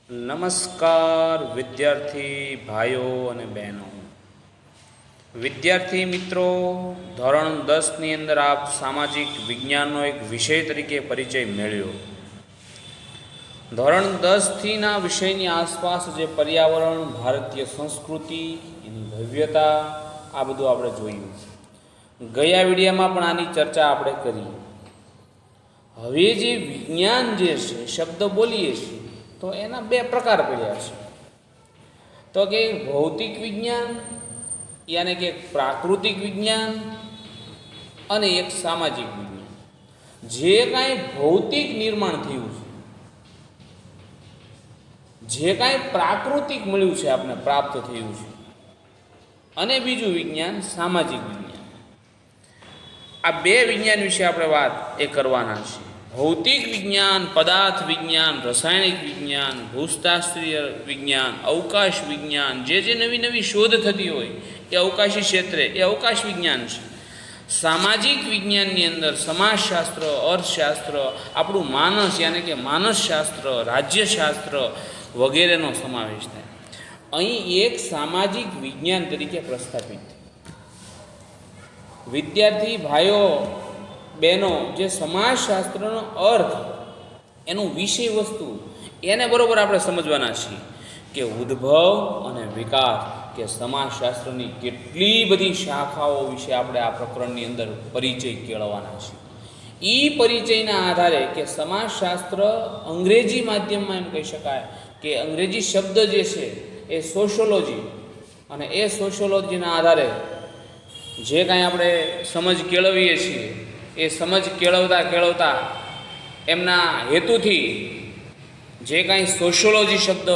નમસ્કાર વિદ્યાર્થી ભાઈઓ અને બહેનો. વિદ્યાર્થી મિત્રો, ધોરણ 10ની અંદર આપ સામાજિક વિજ્ઞાનનો એક વિષય તરીકે પરિચય મેળવ્યો. ધોરણ 10થીના વિષયની આસપાસ જે પર્યાવરણ, ભારતીય સંસ્કૃતિ, એની ભવ્યતા, આ બધું આપણે જોયું. ગયા વિડીયોમાં પણ આની ચર્ચા આપણે કરી. હવે જે વિજ્ઞાન જે છે, શબ્દ બોલીએ છીએ તો એના બે પ્રકાર પડ્યા છે. તો કે ભૌતિક વિજ્ઞાન, યાને કે પ્રાકૃતિક વિજ્ઞાન, અને એક સામાજિક વિજ્ઞાન. જે કાંઈ ભૌતિક નિર્માણ થયું છે, જે કાંઈ પ્રાકૃતિક મળ્યું છે, આપણે પ્રાપ્ત થયું છે, અને બીજું વિજ્ઞાન સામાજિક વિજ્ઞાન. આ બે વિજ્ઞાન વિશે આપણે વાત કરવાના છીએ. ભૌતિક વિજ્ઞાન, પદાર્થ વિજ્ઞાન, રાસાયણિક વિજ્ઞાન, ભૂશાસ્ત્રીય વિજ્ઞાન, અવકાશ વિજ્ઞાન, જે નવી નવી શોધ થતી હોય એ અવકાશી ક્ષેત્રે, એ અવકાશ વિજ્ઞાન છે. સામાજિક વિજ્ઞાનની અંદર સમાજશાસ્ત્ર, અર્થશાસ્ત્ર, આપણું માનસ યાને કે માનસશાસ્ત્ર, રાજ્યશાસ્ત્ર વગેરેનો સમાવેશ થાય. અહીં એક સામાજિક વિજ્ઞાન તરીકે પ્રસ્થાપિત. વિદ્યાર્થી ભાઈઓ બહેનો, જે સમાજશાસ્ત્રનો અર્થ, એનું વિષય વસ્તુ, એને બરાબર આપણે સમજવાના છીએ કે ઉદ્ભવ અને વિકાસ, કે સમાજશાસ્ત્રની કેટલી બધી શાખાઓ વિશે આપણે આ પ્રકરણની અંદર પરિચય કેળવવાના છીએ. એ પરિચયના આધારે કે સમાજશાસ્ત્ર અંગ્રેજી માધ્યમમાં એમ કહી શકાય કે અંગ્રેજી શબ્દ જે છે એ સોશિયોલોજી, અને એ સોશિયોલોજીના આધારે જે કાંઈ આપણે સમજ કેળવીએ છીએ, એ સમજ કેળવતા એમના હેતુથી જે કાંઈ સોશિયોલોજી શબ્દ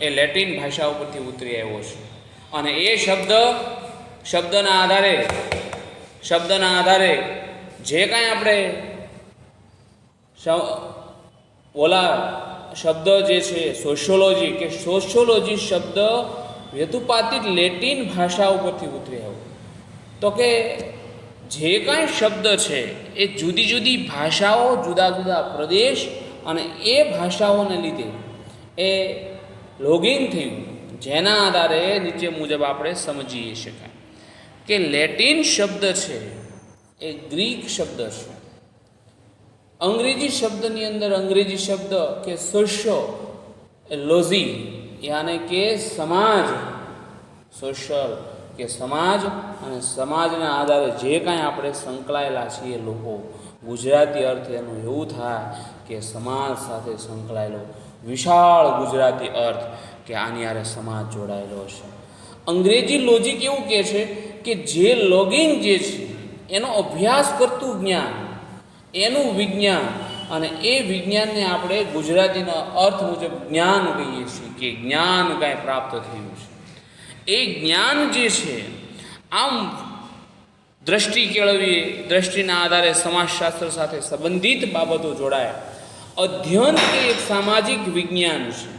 એ લેટિન ભાષા ઉપરથી ઉતરી આવ્યો છે. અને એ શબ્દના આધારે જે કાંઈ આપણે ઓલા શબ્દ જે છે સોશિયોલોજી, કે સોશિયોલોજી શબ્દ હેતુપાતિક લેટિન ભાષા ઉપરથી ઉતરી આવ્યો. તો કે જે કાંઈ શબ્દ છે એ જુદી જુદી ભાષાઓ, જુદા જુદા પ્રદેશ, અને એ ભાષાઓને લીધે એ લોગિંગ થયું, જેના આધારે નીચે મુજબ આપણે સમજી શકાય કે લેટિન શબ્દ છે એ ગ્રીક શબ્દ છે. અંગ્રેજી શબ્દની અંદર અંગ્રેજી શબ્દ કે સોશિયોલોજી યાને કે સમાજ, સોશિયલ કે સમાજ, અને સમાજના આધારે જે કાંઈ આપણે સંકળાયેલા છીએ લોકો, ગુજરાતી અર્થ એનું એવું થાય કે સમાજ સાથે સંકળાયેલો વિશાળ ગુજરાતી અર્થ, કે આની આરે સમાજ જોડાયેલો છે. અંગ્રેજી લોજિક એવું કહે છે કે જે લોગિંગ જે છે એનો અભ્યાસ કરતું જ્ઞાન, એનું વિજ્ઞાન, અને એ વિજ્ઞાનને આપણે ગુજરાતીના અર્થ મુજબ જ્ઞાન કહીએ છીએ, કે જ્ઞાન કાંઈ પ્રાપ્ત થયું છે. એ જ્ઞાન જે છે, આમ દ્રષ્ટિ કેળવીએ, દ્રષ્ટિના આધારે સમાજશાસ્ત્ર સાથે સંબંધિત બાબતો જોડાય. અધ્યયન એ એક સામાજિક વિજ્ઞાન છે.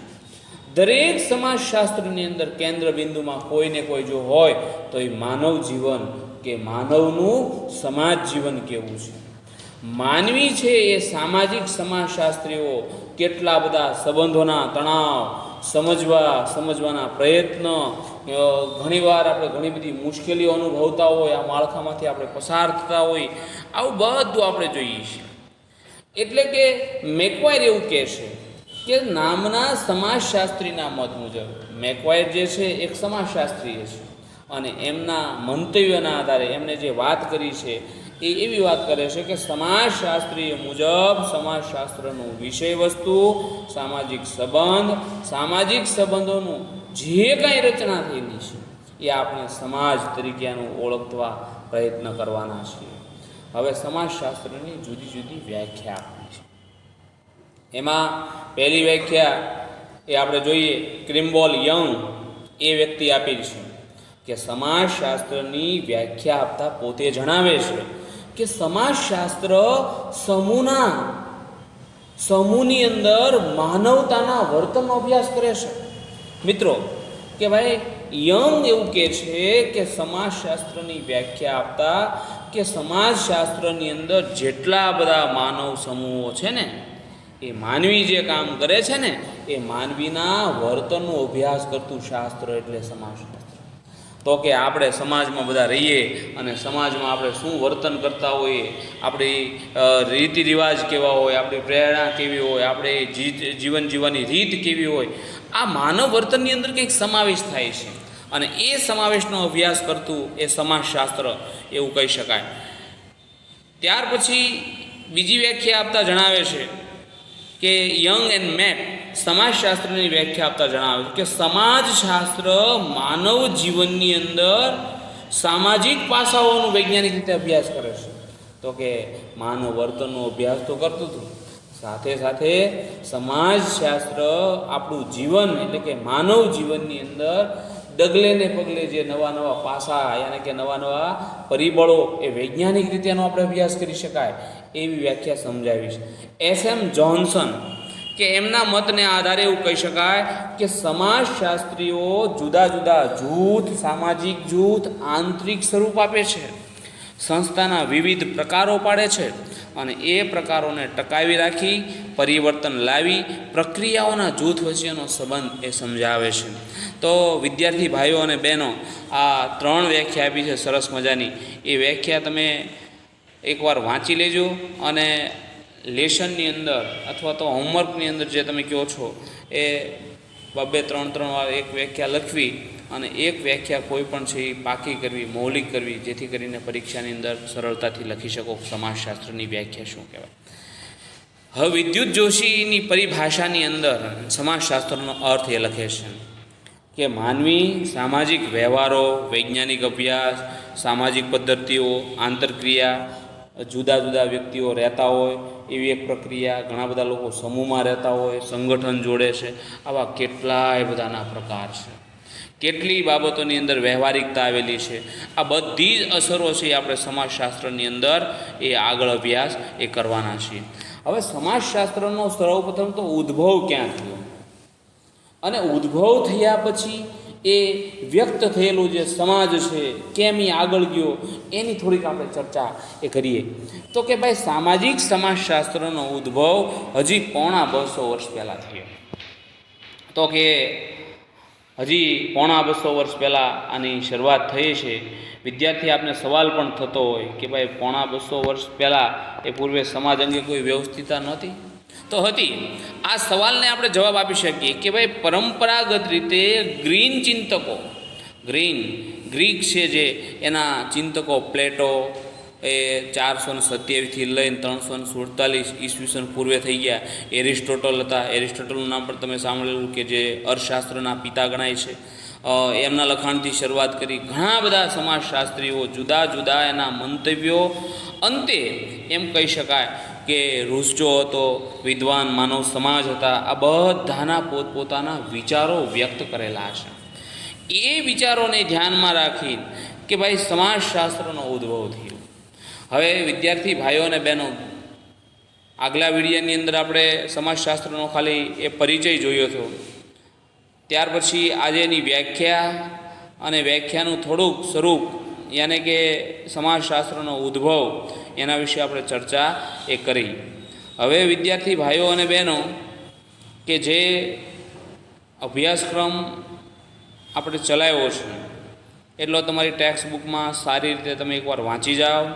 દરેક સમાજશાસ્ત્રની અંદર કેન્દ્ર બિંદુમાં કોઈને કોઈ જો હોય તો એ માનવ જીવન, કે માનવનું સમાજ જીવન કેવું છે. માનવી છે એ સામાજિક સમાજશાસ્ત્રીઓ કેટલા બધા સંબંધોના તણાવ સમજવાના પ્રયત્ન, ઘણીવાર આપણે ઘણી બધી મુશ્કેલીઓ અનુભવતા હોય, આ માળખામાંથી આપણે પસાર થતા હોય, આવું બધું આપણે જોઈએ છીએ. એટલે કે મેકવાયર એવું કહે છે કે નામના સમાજશાસ્ત્રીના મત મુજબ, મેકવાયર જે છે એક સમાજશાસ્ત્રી છે, અને એમના મંતવ્યના આધારે એમને જે વાત કરી છે એ એવી વાત કરે છે કે સમાજશાસ્ત્રીય મુજબ સમાજશાસ્ત્રનું વિષય વસ્તુ, સામાજિક સંબંધોનું જે કાંઈ રચના થયેલી છે એ આપણે સમાજ તરીકે એનું ઓળખવા પ્રયત્ન કરવાના છીએ. હવે સમાજશાસ્ત્રની જુદી જુદી વ્યાખ્યા આપી છે. એમાં પહેલી વ્યાખ્યા એ આપણે જોઈએ, ક્રિમ્બોલ યંગ એ વ્યક્તિ આપી છે કે સમાજશાસ્ત્રની વ્યાખ્યા આપતા પોતે જણાવે છે કે સમાજશાસ્ત્ર સમૂહની અંદર માનવતાના વર્તનનો અભ્યાસ કરે છે. મિત્રો, કે ભાઈ યંગ એવું કહે છે કે સમાજશાસ્ત્રની વ્યાખ્યા આપતા કે સમાજશાસ્ત્રની અંદર જેટલા બધા માનવ સમૂહો છે ને, એ માનવી જે કામ કરે છે ને એ માનવીના વર્તનનો અભ્યાસ કરતું શાસ્ત્ર એટલે સમાજશાસ્ત્ર. તો કે આપણે સમાજમાં બધા રહીએ અને સમાજમાં આપણે શું વર્તન કરતા હોઈએ, આપણી રીતિ રિવાજ કેવા હોય, આપણી પ્રેરણા કેવી હોય, આપણે જીવન જીવવાની રીત કેવી હોય, આ માનવ વર્તનની અંદર કંઈક સમાવેશ થાય છે અને એ સમાવેશનો અભ્યાસ કરતું એ સમાજશાસ્ત્ર એવું કહી શકાય. ત્યાર પછી બીજી વ્યાખ્યા આપતા જણાવે છે કે યંગ એન્ડ મેક સમાજશાસ્ત્રની વ્યાખ્યા આપતા જણાવે છે કે સમાજશાસ્ત્ર માનવ જીવનની અંદર સામાજિક પાસાઓનો વૈજ્ઞાનિક રીતે અભ્યાસ કરે છે. તો કે માનવ વર્તનનો અભ્યાસ તો કરતું હતું, સાથે સાથે સમાજશાસ્ત્ર આપણું જીવન એટલે કે માનવ જીવનની અંદર ડગલે ને પગલે જે નવા નવા પાસા યાને કે નવા નવા પરિબળો એ વૈજ્ઞાનિક રીતે એનો આપણે અભ્યાસ કરી શકાય એવી વ્યાખ્યા સમજાવી છે. એસ.એમ. જોન્સન કે એમના મતને આધારે એવું કહી શકાય કે સમાજશાસ્ત્રીઓ જુદા જુદા જૂથ, સામાજિક જૂથ, આંતરિક સ્વરૂપ આપે છે, સંસ્થાના વિવિધ પ્રકારો પાડે છે અને એ પ્રકારોને ટકાવી રાખી પરિવર્તન લાવી પ્રક્રિયાઓના જૂથ વચ્ચેનો સંબંધ એ સમજાવે છે. તો વિદ્યાર્થી ભાઈઓ અને બહેનો, આ 3 વ્યાખ્યા આપી છે સરસ મજાની. એ વ્યાખ્યા તમે એકવાર વાંચી લેજો અને લેશનની અંદર અથવા તો હોમવર્કની અંદર જે તમે કહો છો એ 2-3 વાર એક વ્યાખ્યા લખવી અને એક વ્યાખ્યા કોઈ પણ છે એ પાકી કરવી, મૌલિક કરવી, જેથી કરીને પરીક્ષાની અંદર સરળતાથી લખી શકો સમાજશાસ્ત્રની વ્યાખ્યા શું કહેવાય. હવે વિદ્યુત જોશીની પરિભાષાની અંદર સમાજશાસ્ત્રનો અર્થ એ લખે છે કે માનવી સામાજિક વ્યવહારો, વૈજ્ઞાનિક અભ્યાસ, સામાજિક પદ્ધતિઓ, આંતરક્રિયા, જુદા જુદા વ્યક્તિઓ રહેતા હોય એવી એક પ્રક્રિયા, ઘણા બધા લોકો સમૂહમાં રહેતા હોય, સંગઠન જોડે છે, આવા કેટલાય બધાના પ્રકાર છે. કેટલી બાબતોની અંદર વ્યવહારિકતા આવેલી છે. આ બધી જ અસરો છે એ આપણે સમાજશાસ્ત્રની અંદર એ આગળ અભ્યાસ એ કરવાના છીએ. હવે સમાજશાસ્ત્રનો સર્વપ્રથમ તો ઉદ્ભવ ક્યાં થયો અને ઉદ્ભવ થયા પછી એ વ્યક્ત થયેલું જે સમાજ છે કેમ એ આગળ ગયો એની થોડીક આપણે ચર્ચા એ કરીએ. તો કે ભાઈ સામાજિક સમાજશાસ્ત્રનો ઉદ્ભવ હજી 250 વર્ષ પહેલાં થયો. તો કે હજી 250 વર્ષ પહેલાં આની શરૂઆત થઈ છે. વિદ્યાર્થી આપને સવાલ પણ થતો હોય કે ભાઈ 250 વર્ષ પહેલાં એ પૂર્વે સમાજ અંગે કોઈ વ્યવસ્થિતતા નહોતી? તો હતી. આ સવાલને આપણે જવાબ આપી શકીએ કે ભાઈ પરંપરાગત રીતે ગ્રીક છે જે એના ચિંતકો પ્લેટો એ 427થી લઈને 347 ઈસવીસન પૂર્વે થઈ ગયા. એરિસ્ટોટલ હતા. એરિસ્ટોટલનું નામ પણ તમે સાંભળેલું કે જે અર્થશાસ્ત્રના પિતા ગણાય છે. એમના લખાણથી શરૂઆત કરી ઘણા બધા સમાજશાસ્ત્રીઓ જુદા જુદા એના મંતવ્યો, અંતે એમ કહી શકાય કે રૂસજો હતો, વિદ્વાન માનવ સમાજ હતા. આ બધાના પોતપોતાના વિચારો વ્યક્ત કરેલા છે. એ વિચારોને ધ્યાનમાં રાખી કે ભાઈ સમાજશાસ્ત્રનો ઉદ્ભવ થયો. હવે વિદ્યાર્થી ભાઈઓ અને બહેનો, આગલા વિડીયોની અંદર આપણે સમાજશાસ્ત્રનો ખાલી એ પરિચય જોયો હતો. ત્યાર પછી આજે એની વ્યાખ્યા અને વ્યાખ્યાનું થોડુંક સ્વરૂપ યાને કે સમાજશાસ્ત્રનો ઉદ્ભવ એના વિશે આપણે ચર્ચા એ કરી. હવે વિદ્યાર્થી ભાઈઓ અને બહેનો, કે જે અભ્યાસક્રમ આપણે ચલાવ્યો છે એટલો તમારી ટેક્સ્ટ બુકમાં સારી રીતે તમે એકવાર વાંચી જાઓ.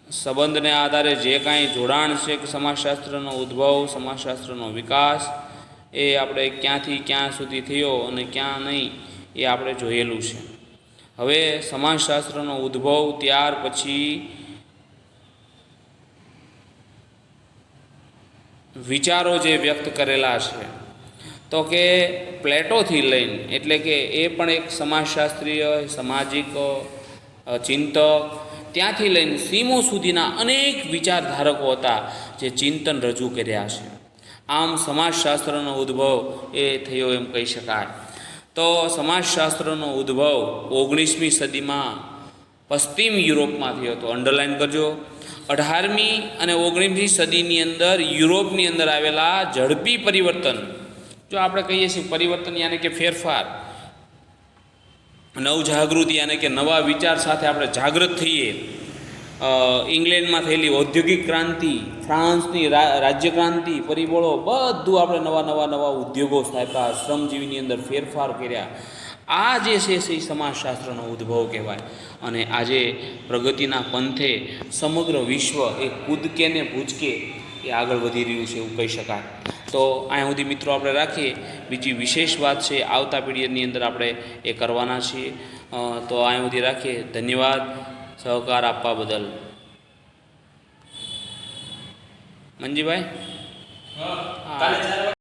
સંબંધને આધારે જે કાંઈ જોડાણ છે કે સમાજશાસ્ત્રનો ઉદ્ભવ, સમાજશાસ્ત્રનો વિકાસ એ આપણે ક્યાંથી ક્યાં સુધી થયો અને ક્યાં નહીં એ આપણે જોયેલું છે. હવે સમાજશાસ્ત્રનો ઉદ્ભવ ત્યાર પછી વિચારો જે વ્યક્ત કરેલા છે તો કે પ્લેટોથી લઈને, એટલે કે એ પણ એક સમાજશાસ્ત્રીય સામાજિક ચિંતક, ત્યાંથી લઈને સીમો સુધીના અનેક વિચારધારકો હતા જે ચિંતન રજૂ કર્યા છે. આમ સમાજશાસ્ત્રનો ઉદ્ભવ એ થયો એમ કહી શકાય. તો સમાજશાસ્ત્રનો ઉદ્ભવ 19મી સદીમાં પશ્ચિમ યુરોપમાં થયો હતો. અંડરલાઇન કરજો. 18મી અને 19મી સદીની અંદર યુરોપની અંદર આવેલા ઝડપી પરિવર્તન, જો આપણે કહીએ છીએ પરિવર્તન યાને કે ફેરફાર, નવજાગૃતિ યાને કે નવા વિચાર સાથે આપણે જાગૃત થઈએ ઇંગ્લેન્ડમાં થયેલી ઔદ્યોગિક ક્રાંતિ, ફ્રાન્સની રાજ્ય ક્રાંતિ, પરિબળો બધું આપણે નવા ઉદ્યોગો સ્થાપ્યા, શ્રમજીવીની અંદર ફેરફાર કર્યા. આ જે છે એ સમાજશાસ્ત્રનો ઉદ્ભવ કહેવાય. અને આજે પ્રગતિના પંથે સમગ્ર વિશ્વ એ કૂદકે ને ભૂચકે એ આગળ વધી રહ્યું છે એવું કહી શકાય. તો અહીંયા સુધી મિત્રો આપણે રાખીએ. બીજી વિશેષ વાત છે આવતા પીરિયડની અંદર આપણે એ કરવાના છીએ. તો અહીંયા સુધી રાખીએ. ધન્યવાદ સહકાર આપવા બદલ. મંજીભાઈ, હા.